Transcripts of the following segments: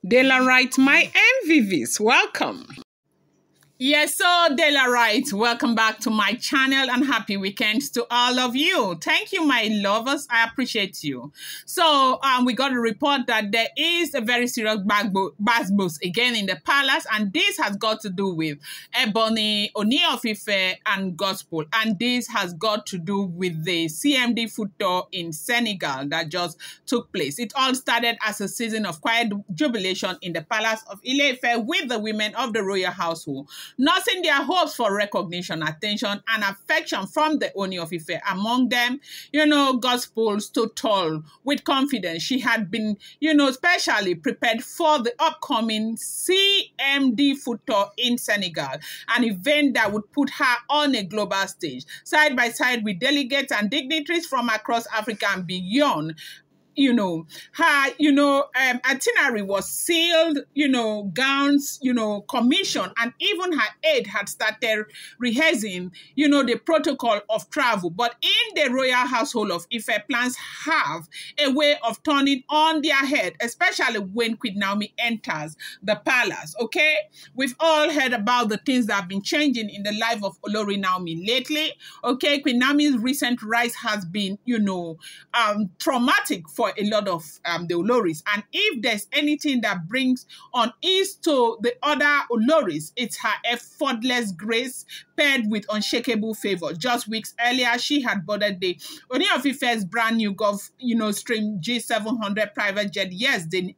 Delarite, my MVVs, welcome. Yes, so Delarite, welcome back to my channel and happy weekends to all of you. Thank you, my lovers. I appreciate you. So we got a report that there is a very serious bus again in the palace, and this has got to do with Ebony, Oni of Ife, and Gospel. And this has got to do with the CMD food tour in Senegal that just took place. It all started as a season of quiet jubilation in the palace of Ile-Ife with the women of the royal household, nursing their hopes for recognition, attention, and affection from the Oni of Ife. Among them, Gospel stood tall with confidence. She had been, specially prepared for the upcoming CMD food tour in Senegal, an event that would put her on a global stage, side by side with delegates and dignitaries from across Africa and beyond. Her, itinerary was sealed, gowns, commissioned, and even her aide had started rehearsing, the protocol of travel. But in the royal household of Ife, plans have a way of turning on their head, especially when Queen Naomi enters the palace, okay? We've all heard about the things that have been changing in the life of Olori Naomi lately, okay? Queen Naomi's recent rise has been, traumatic for a lot of the Oloris. And if there's anything that brings unease to the other Oloris, it's her effortless grace paired with unshakable favor. Just weeks earlier, she had boarded the Oni of Ife's brand new Stream G700 private jet. Yes, the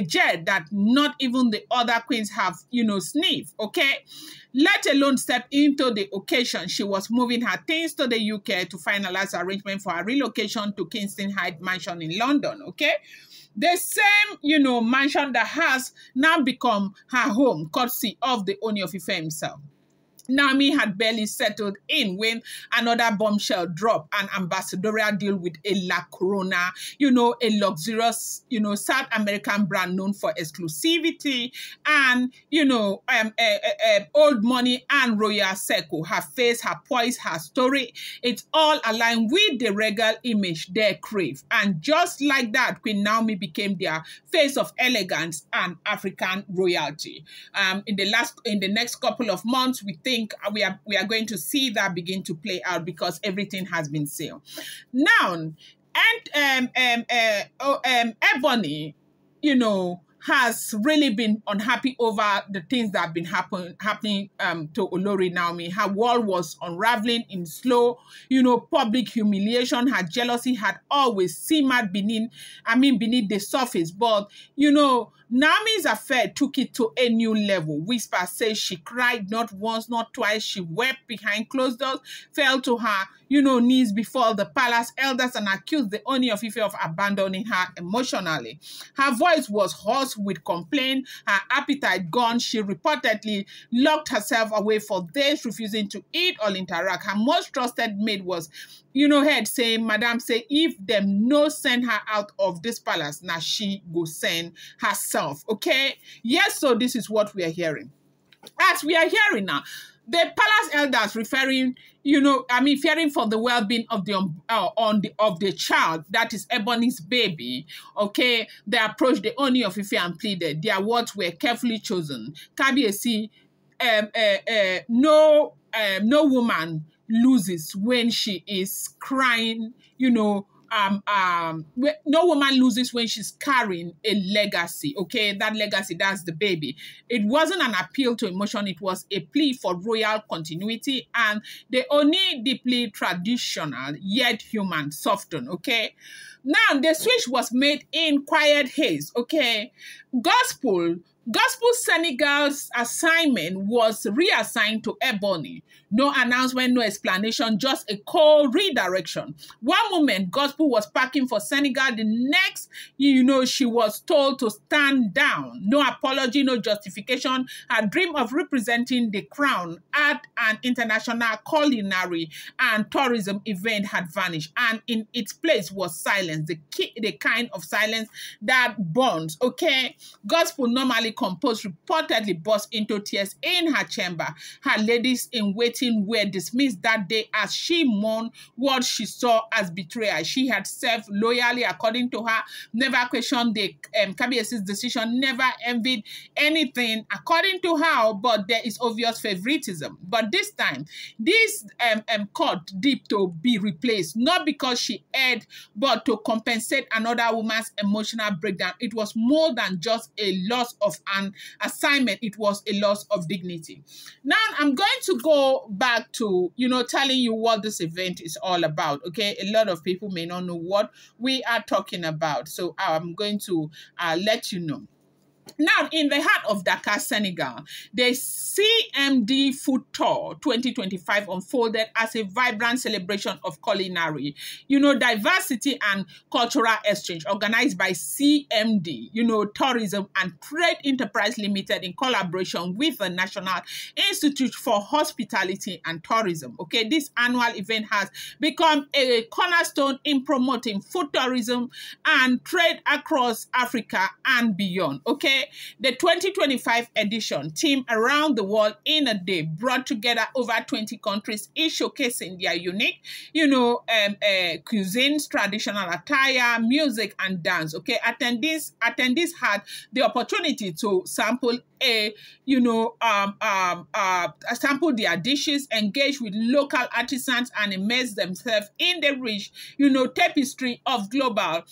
jet that not even the other queens have, sniffed, okay? Let alone step into the occasion. She was moving her things to the UK to finalize arrangement for her relocation to Kingston Heights mansion in London, okay? The same, mansion that has now become her home, courtesy of the Oni of Ife himself. Naomi had barely settled in when another bombshell dropped, an ambassadorial deal with a La Corona, a luxurious, South American brand known for exclusivity and, old money and royal circle. Her face, her poise, her story, it's all aligned with the regal image they crave. And just like that, Queen Naomi became their face of elegance and African royalty. In the next couple of months, we think we are going to see that begin to play out because everything has been sealed. Now, and Ebony, has really been unhappy over the things that have been happening to Olori Naomi. Her world was unraveling in slow, public humiliation. Her jealousy had always simmered beneath the surface. But, Naomi's affair took it to a new level. Whisper says she cried not once, not twice. She wept behind closed doors, fell to her, knees before the palace elders and accused the Oni of Ife of abandoning her emotionally. Her voice was hoarse with complaint, her appetite gone. She reportedly locked herself away for days, refusing to eat or interact. Her most trusted maid was, heard saying, Madam say, if them no send her out of this palace, now she go send herself, okay? Yes, so this is what we are hearing. As we are hearing now, the palace elders fearing for the well-being of the child, that is Ebony's baby, okay? They approached the Oni of Ife and pleaded. Their words were carefully chosen. Kabiyesi, no woman loses when she is crying, no woman loses when she's carrying a legacy, okay? That legacy, that's the baby. It wasn't an appeal to emotion, it was a plea for royal continuity, and the Oni deeply traditional, yet human, softened, okay? Now, the switch was made in quiet haste, okay? Gospel Senegal's assignment was reassigned to Ebony. No announcement, no explanation, just a cold redirection. One moment, Gospel was packing for Senegal. The next, she was told to stand down. No apology, no justification. Her dream of representing the crown at an international culinary and tourism event had vanished. And in its place was silence, the kind of silence that burns, okay? Gospel normally composed, reportedly burst into tears in her chamber. Her ladies-in-waiting were dismissed that day as she mourned what she saw as betrayal. She had served loyally, according to her, never questioned the Kabiesi's decision, never envied anything, according to her, but there is obvious favoritism. But this time, this court deep to be replaced, not because she erred, but to compensate another woman's emotional breakdown. It was more than just a loss of an assignment, it was a loss of dignity. Now, I'm going to go back to, telling you what this event is all about, okay? A lot of people may not know what we are talking about, so I'm going to let you know. Now, in the heart of Dakar, Senegal, the CMD Food Tour 2025 unfolded as a vibrant celebration of culinary, diversity and cultural exchange organized by CMD, Tourism and Trade Enterprise Limited in collaboration with the National Institute for Hospitality and Tourism. Okay, this annual event has become a cornerstone in promoting food tourism and trade across Africa and beyond. Okay, the 2025 edition, Team Around the World in a Day, brought together over 20 countries, each showcasing their unique, cuisines, traditional attire, music, and dance. Okay, attendees had the opportunity to sample sample their dishes, engage with local artisans, and immerse themselves in the rich, tapestry of global,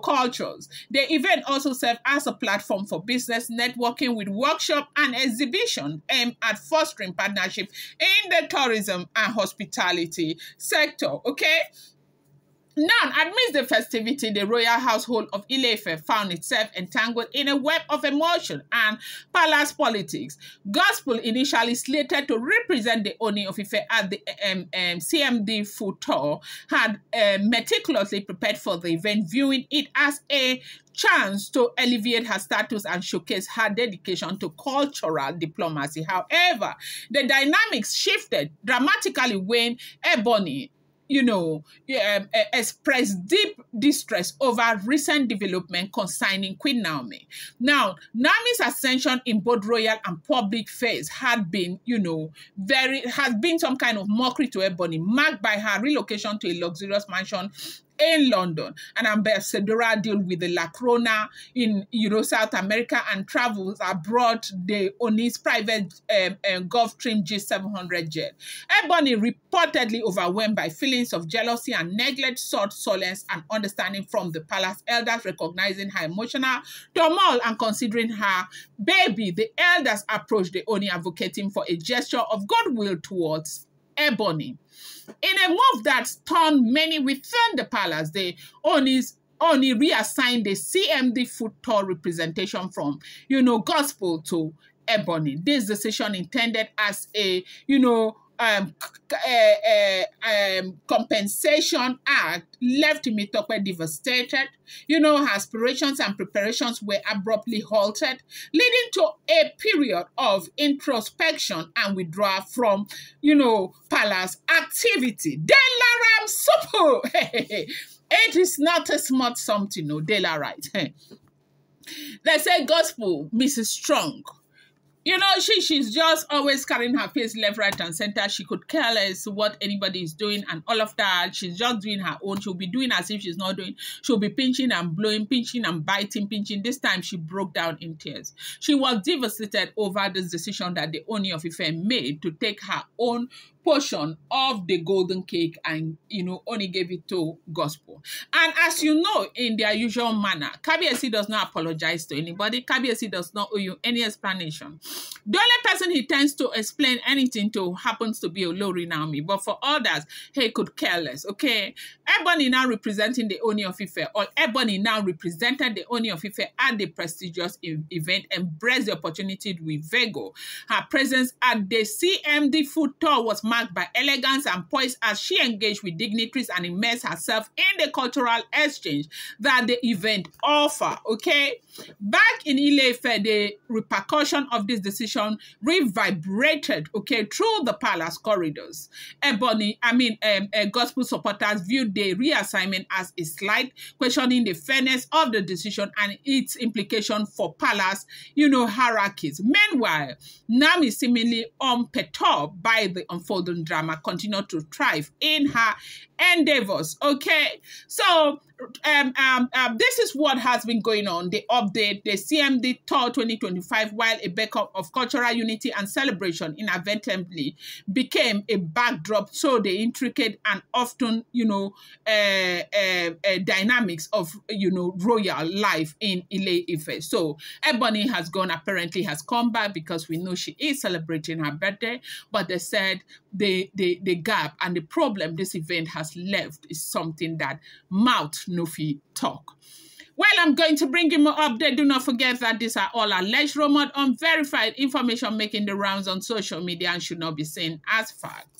cultures. The event also served as a platform for business networking with workshop and exhibition aimed at fostering partnership in the tourism and hospitality sector. Okay. Now, amidst the festivity, the royal household of Ile-Ife found itself entangled in a web of emotion and palace politics. Gospel, initially slated to represent the Oni of Ife at the CMD Food Tour, had meticulously prepared for the event, viewing it as a chance to elevate her status and showcase her dedication to cultural diplomacy. However, the dynamics shifted dramatically when Ebony expressed deep distress over recent development concerning Queen Naomi. Now, Naomi's ascension in both royal and public face had been, has been some kind of mockery to Ebony, marked by her relocation to a luxurious mansion in London, an ambassadorial deal with the La Corona in South America, and travels abroad the Oni's private Gulfstream G700 jet. Ebony, reportedly overwhelmed by feelings of jealousy and neglect, sought solace and understanding from the palace elders, recognizing her emotional turmoil and considering her baby. The elders approached the Oni, advocating for a gesture of goodwill towards Ebony. In a move that stunned many within the palace, the Oni reassigned the CMD Food Tour representation from, Gospel to Ebony. This decision intended as a, compensation act left Temitope devastated. Her aspirations and preparations were abruptly halted, leading to a period of introspection and withdrawal from, palace activity. Delaram Supu! It is not a smart something, no, Dela right. They say Gospel, Mrs. Strong. She's just always carrying her face left, right, and center. She could care less what anybody is doing and all of that. She's just doing her own. She'll be doing as if she's not doing. She'll be pinching and blowing, pinching and biting, pinching. This time she broke down in tears. She was devastated over this decision that the Oni of Ife made to take her own portion of the golden cake and, Oni gave it to Gospel. And as you know, in their usual manner, Kabiesi does not apologize to anybody. Kabiesi does not owe you any explanation. The only person he tends to explain anything to happens to be Olori Naomi, but for others, he could care less, okay? Ebony now representing the Oni of Ife, or Ebony now represented the Oni of Ife at the prestigious event, embraced the opportunity with Vego. Her presence at the CMD Food Tour was marked by elegance and poise as she engaged with dignitaries and immersed herself in the cultural exchange that the event offer. Okay, back in Ile-Ife, the repercussion of this decision reverberated, okay, through the palace corridors. Gospel supporters viewed the reassignment as a slight, questioning the fairness of the decision and its implication for palace, hierarchies. Meanwhile, Naomi, seemingly unperturbed by the unfolding drama, continued to thrive in her endeavors. Okay, so this is what has been going on. The update, the CMD Tour 2025, while a beacon of cultural unity and celebration, inadvertently became a backdrop to the intricate and often, dynamics of, royal life in Ile-Ife. So Ebony has gone, apparently has come back because we know she is celebrating her birthday, but they said the gap and the problem this event has left is something that mouth no fit talk. Well, I'm going to bring you more update. Do not forget that these are all alleged, rumored, unverified information making the rounds on social media and should not be seen as fact.